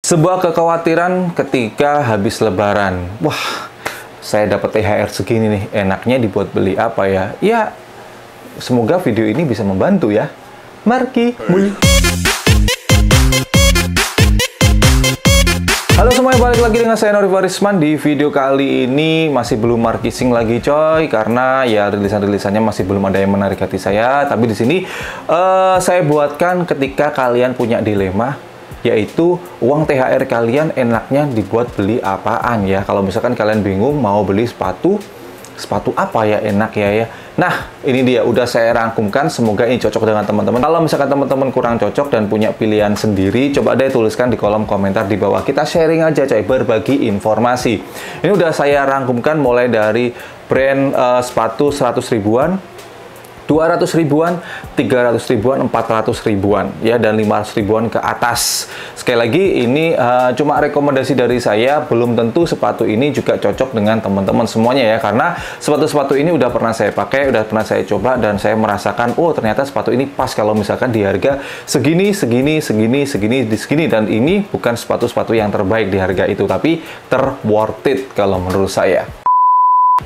Sebuah kekhawatiran ketika habis lebaran. Wah, saya dapat THR segini nih, enaknya dibuat beli apa ya? Ya, semoga video ini bisa membantu ya. Marki Mul. Halo semuanya, balik lagi dengan saya Nori Farisman. Di video kali ini masih belum markising lagi coy, karena ya rilisan-rilisannya masih belum ada yang menarik hati saya. Tapi di sini saya buatkan ketika kalian punya dilema, yaitu uang THR kalian enaknya dibuat beli apaan ya. Kalau misalkan kalian bingung mau beli sepatu apa ya enak ya. Nah, ini dia udah saya rangkumkan, semoga ini cocok dengan teman-teman. Kalau misalkan teman-teman kurang cocok dan punya pilihan sendiri, coba deh tuliskan di kolom komentar di bawah. Kita sharing aja coy, berbagi informasi. Ini udah saya rangkumkan mulai dari brand sepatu 100 ribuan, 200 ribuan, 300 ribuan, 400 ribuan ya, dan 500 ribuan ke atas. Sekali lagi ini cuma rekomendasi dari saya, belum tentu sepatu ini juga cocok dengan teman-teman semuanya ya, karena sepatu-sepatu ini udah pernah saya pakai, udah pernah saya coba, dan saya merasakan oh ternyata sepatu ini pas kalau misalkan di harga segini, dan ini bukan sepatu-sepatu yang terbaik di harga itu, tapi worth it kalau menurut saya.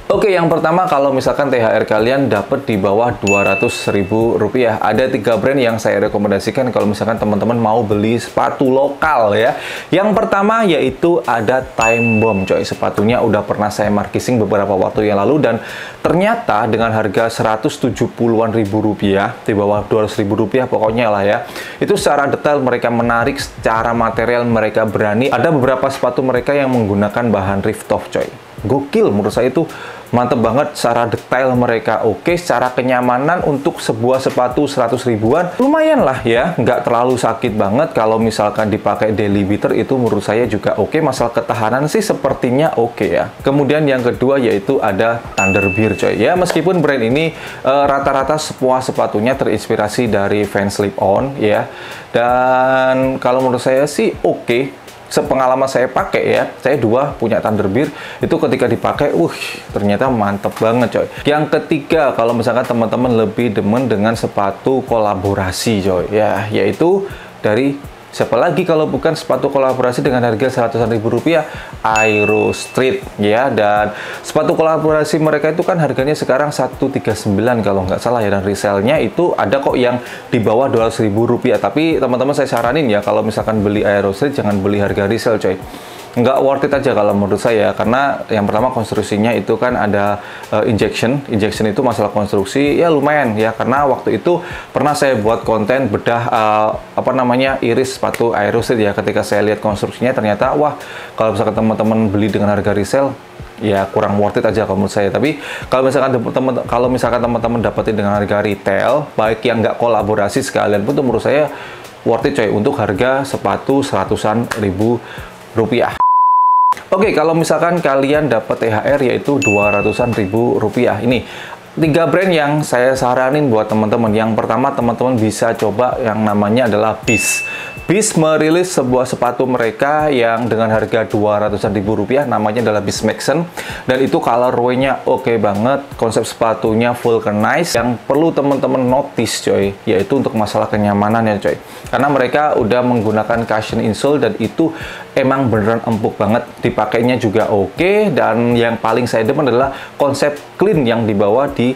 Oke, yang pertama kalau misalkan THR kalian dapat di bawah 200 ribu rupiah, ada 3 brand yang saya rekomendasikan kalau misalkan teman-teman mau beli sepatu lokal ya. Yang pertama yaitu ada Time Bomb coy. Sepatunya udah pernah saya markising beberapa waktu yang lalu, dan ternyata dengan harga 170-an ribu rupiah, di bawah 200 ribu rupiah pokoknya lah ya, itu secara detail mereka menarik, secara material mereka berani. Ada beberapa sepatu mereka yang menggunakan bahan Riftov coy. Gokil, menurut saya itu mantep banget. Secara detail mereka oke, secara kenyamanan untuk sebuah sepatu 100 ribuan lumayan lah ya, nggak terlalu sakit banget. Kalau misalkan dipakai daily beater itu menurut saya juga oke. Masalah ketahanan sih sepertinya oke ya. Kemudian yang kedua yaitu ada Thunderbird coy ya. Meskipun brand ini rata-rata semua sepatunya terinspirasi dari Vans Slip-On ya, dan kalau menurut saya sih oke. Sepengalaman saya pakai ya, saya punya Thunderbird, itu ketika dipakai, ternyata mantep banget coy. Yang ketiga, kalau misalkan teman-teman lebih demen dengan sepatu kolaborasi coy, ya, yaitu dari siapa lagi kalau bukan sepatu kolaborasi dengan harga 100-an ribu rupiah, Aero Street ya. Dan sepatu kolaborasi mereka itu kan harganya sekarang 139 kalau nggak salah ya, dan resellnya itu ada kok yang di bawah 200 ribu rupiah. Tapi teman-teman saya saranin ya, kalau misalkan beli Aero Street jangan beli harga resell coy, nggak worth it aja kalau menurut saya. Karena yang pertama konstruksinya itu kan ada injection itu masalah konstruksi ya lumayan ya, karena waktu itu pernah saya buat konten bedah iris sepatu Aerostreet ya. Ketika saya lihat konstruksinya ternyata wah, kalau misalkan teman-teman beli dengan harga resell ya kurang worth it aja kalau menurut saya. Tapi kalau misalkan teman-teman dapetin dengan harga retail, baik yang nggak kolaborasi sekalian pun, tuh menurut saya worth it coy untuk harga sepatu 100-an ribu rupiah. Oke, kalau misalkan kalian dapat THR yaitu 200-an ribu rupiah, ini 3 brand yang saya saranin buat teman-teman. Yang pertama, teman-teman bisa coba yang namanya adalah Beast. Beast merilis sebuah sepatu mereka yang dengan harga 200-an ribu rupiah, namanya adalah Beast Maxen, dan itu colorway-nya oke banget, konsep sepatunya vulcanized. Yang perlu teman-teman notice coy, yaitu untuk masalah kenyamanan ya coy, karena mereka udah menggunakan cushion insole, dan itu emang beneran empuk banget, dipakainya juga oke. Dan yang paling saya demen adalah konsep clean yang dibawa di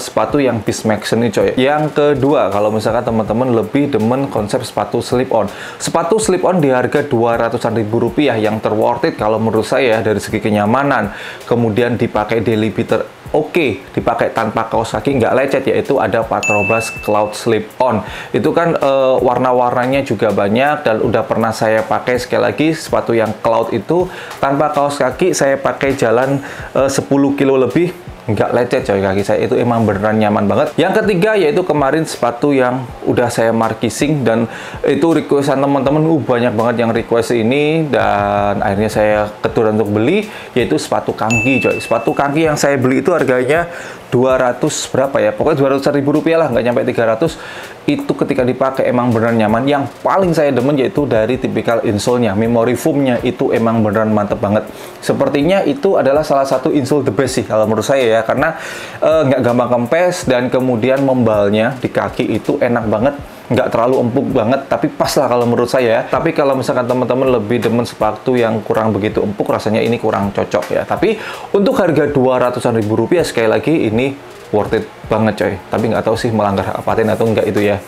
sepatu yang Beast Maxen ini coy. Yang kedua, kalau misalkan teman-teman lebih demen konsep sepatu slip-on, sepatu slip-on di harga 200-an ribu rupiah yang worth it kalau menurut saya dari segi kenyamanan, kemudian dipakai daily beater oke, dipakai tanpa kaos kaki nggak lecet, yaitu ada Patrobras Cloud Slip-On. Itu kan warna-warnanya juga banyak, dan udah pernah saya pakai. Sekali lagi, sepatu yang Cloud itu tanpa kaos kaki, saya pakai jalan 10 kilo lebih, nggak lecet coy kaki saya, itu emang beneran nyaman banget. Yang ketiga yaitu kemarin sepatu yang udah saya markising, dan itu requestan teman-teman, banyak banget yang request ini, dan akhirnya saya keturun untuk beli, yaitu sepatu kaki coy. Sepatu kaki yang saya beli itu harganya 200 berapa ya, pokoknya 200 ribu rupiah lah, nggak nyampe 300. Itu ketika dipakai emang beneran nyaman. Yang paling saya demen yaitu dari tipikal insole-nya, memory foam-nya itu emang beneran mantep banget. Sepertinya itu adalah salah satu insole the best sih kalau menurut saya ya, karena nggak gampang kempes, dan kemudian membalnya di kaki itu enak banget. nggak terlalu empuk banget, tapi pas lah kalau menurut saya. Tapi kalau misalkan teman-teman lebih demen sepatu yang kurang begitu empuk, rasanya ini kurang cocok ya. Tapi untuk harga 200-an ribu rupiah, sekali lagi ini worth it banget coy. Tapi nggak tahu sih melanggar hak paten atau enggak itu ya.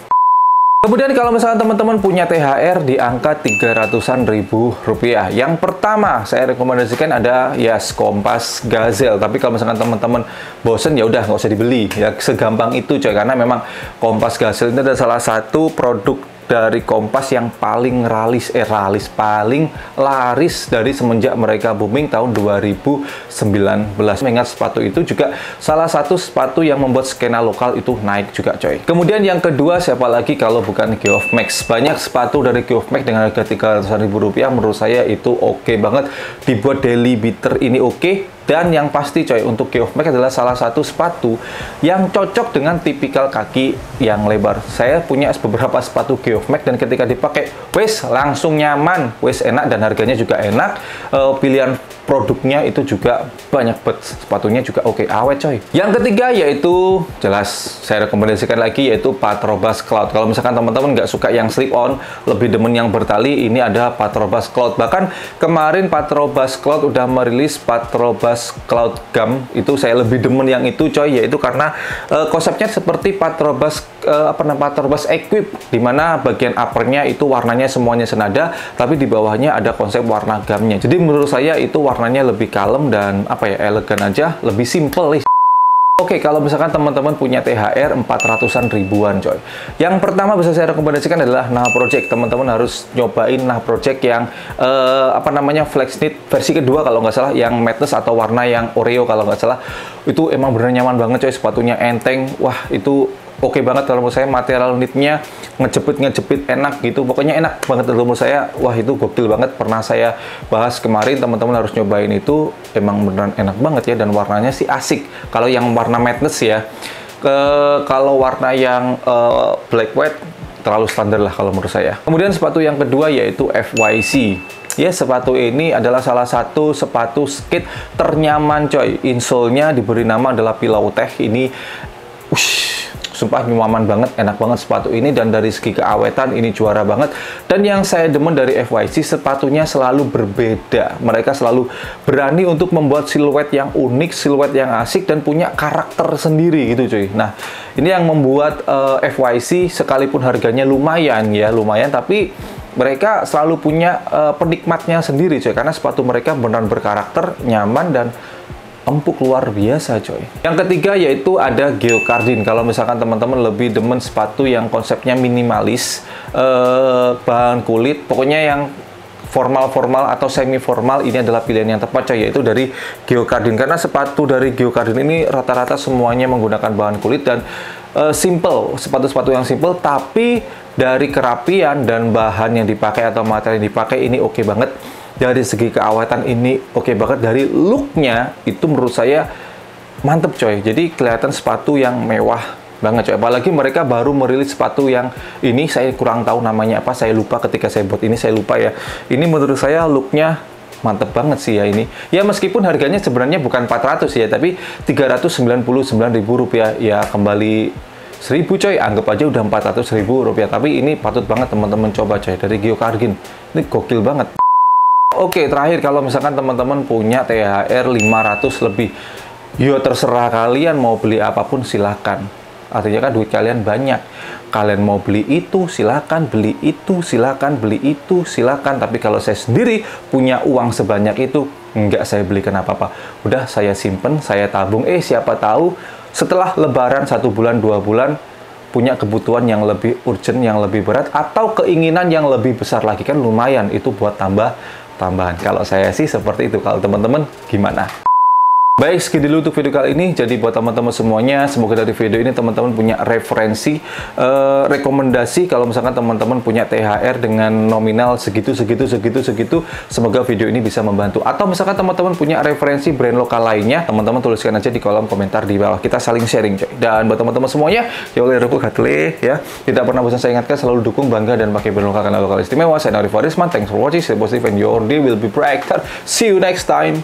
Kemudian kalau misalkan teman-teman punya THR di angka 300-an ribu rupiah, yang pertama saya rekomendasikan ada Yas Kompas Gazelle. Tapi kalau misalkan teman-teman bosen ya udah nggak usah dibeli ya, segampang itu coy, karena memang Kompas Gazelle ini adalah salah satu produk dari Kompas yang paling paling laris dari semenjak mereka booming tahun 2019. Mengingat sepatu itu juga salah satu sepatu yang membuat skena lokal itu naik juga coy. Kemudian yang kedua, siapa lagi kalau bukan Geoff Max. Banyak sepatu dari Geoff Max dengan harga 300-an ribu rupiah, menurut saya itu oke banget. Dibuat daily beater ini oke. Dan yang pasti coy, untuk Geoff Max adalah salah satu sepatu yang cocok dengan tipikal kaki yang lebar. Saya punya beberapa sepatu Geoff Max dan ketika dipakai, wes langsung nyaman, wes enak, dan harganya juga enak. Pilihan produknya itu juga banyak banget, sepatunya juga oke, awet coy. Yang ketiga yaitu jelas saya rekomendasikan lagi, yaitu Patrobas Cloud. Kalau misalkan teman-teman nggak suka yang slip on, lebih demen yang bertali, ini ada Patrobas Cloud. Bahkan kemarin Patrobas Cloud udah merilis Patrobas Cloud Gum, itu saya lebih demen yang itu coy, yaitu karena konsepnya seperti Patrobas Patrobas Equip, dimana bagian uppernya itu warnanya semuanya senada, tapi di bawahnya ada konsep warna gumnya. Jadi menurut saya itu warnanya lebih kalem dan elegan aja, lebih simple. Oke, kalau misalkan teman-teman punya THR 400-an ribuan coy, yang pertama bisa saya rekomendasikan adalah Nah Project. Teman-teman harus nyobain Nah Project yang Flex Knit versi kedua kalau nggak salah, yang madness atau warna yang Oreo kalau nggak salah. Itu emang bener nyaman banget coy, sepatunya enteng, wah itu oke banget kalau menurut saya. Material knitnya ngejepit enak gitu, pokoknya enak banget kalau menurut saya. Wah itu gokil banget, pernah saya bahas kemarin, teman-teman harus nyobain itu, emang beneran enak banget ya, dan warnanya sih asik. Kalau yang warna madness ya, kalau warna yang black white terlalu standar lah kalau menurut saya. Kemudian sepatu yang kedua yaitu FYC. Ya, sepatu ini adalah salah satu sepatu skate ternyaman coy. Insole-nya diberi nama adalah Pillow Tech. Ini sumpah nyaman banget, enak banget sepatu ini, dan dari segi keawetan ini juara banget. Dan yang saya demen dari FYC, sepatunya selalu berbeda. Mereka selalu berani untuk membuat siluet yang unik, siluet yang asik, dan punya karakter sendiri gitu cuy. Nah, ini yang membuat FYC sekalipun harganya lumayan, tapi mereka selalu punya penikmatnya sendiri coy, karena sepatu mereka benar berkarakter, nyaman, dan empuk luar biasa coy. Yang ketiga yaitu ada Geocardin. Kalau misalkan teman-teman lebih demen sepatu yang konsepnya minimalis, bahan kulit, pokoknya yang formal-formal atau semi-formal, ini adalah pilihan yang tepat coy, yaitu dari Geocardin. Karena sepatu dari Geocardin ini rata-rata semuanya menggunakan bahan kulit dan simple, sepatu-sepatu yang simple, tapi dari kerapian dan bahan yang dipakai atau materi yang dipakai ini oke banget. Dari segi keawetan ini oke banget. Dari looknya itu menurut saya mantep coy. Jadi kelihatan sepatu yang mewah banget coy. Apalagi mereka baru merilis sepatu yang ini, saya kurang tahu namanya apa, saya lupa ketika saya buat ini, saya lupa ya. Ini menurut saya looknya mantep banget sih ya ini. Ya meskipun harganya sebenarnya bukan 400 ya, tapi 399.000 rupiah ya, kembali 1000 coy, anggap aja udah 400.000 rupiah. Tapi ini patut banget teman-teman coba coy, dari Geocardin. Ini gokil banget. Oke, terakhir kalau misalkan teman-teman punya THR 500 lebih, ya terserah kalian mau beli apapun silakan. Artinya kan duit kalian banyak. Kalian mau beli itu silakan, beli itu silakan, beli itu silakan. Tapi kalau saya sendiri punya uang sebanyak itu, nggak saya belikan apa-apa. Udah saya simpen, saya tabung. Siapa tahu setelah Lebaran 1 bulan 2 bulan punya kebutuhan yang lebih urgent, yang lebih berat, atau keinginan yang lebih besar lagi, kan lumayan itu buat tambahan. Kalau saya sih seperti itu. Kalau teman-teman gimana? Baik, segitu dulu untuk video kali ini. Jadi buat teman-teman semuanya, semoga dari video ini teman-teman punya referensi, rekomendasi. Kalau misalkan teman-teman punya THR dengan nominal segitu. Semoga video ini bisa membantu. Atau misalkan teman-teman punya referensi brand lokal lainnya, teman-teman tuliskan aja di kolom komentar di bawah. Kita saling sharing coy. Dan buat teman-teman semuanya, ya, tidak pernah bosan saya ingatkan, selalu dukung, bangga, dan pakai brand lokal karena lokal istimewa. Saya Arif Warisman. Thanks for watching. Stay positive and your day will be brighter. See you next time.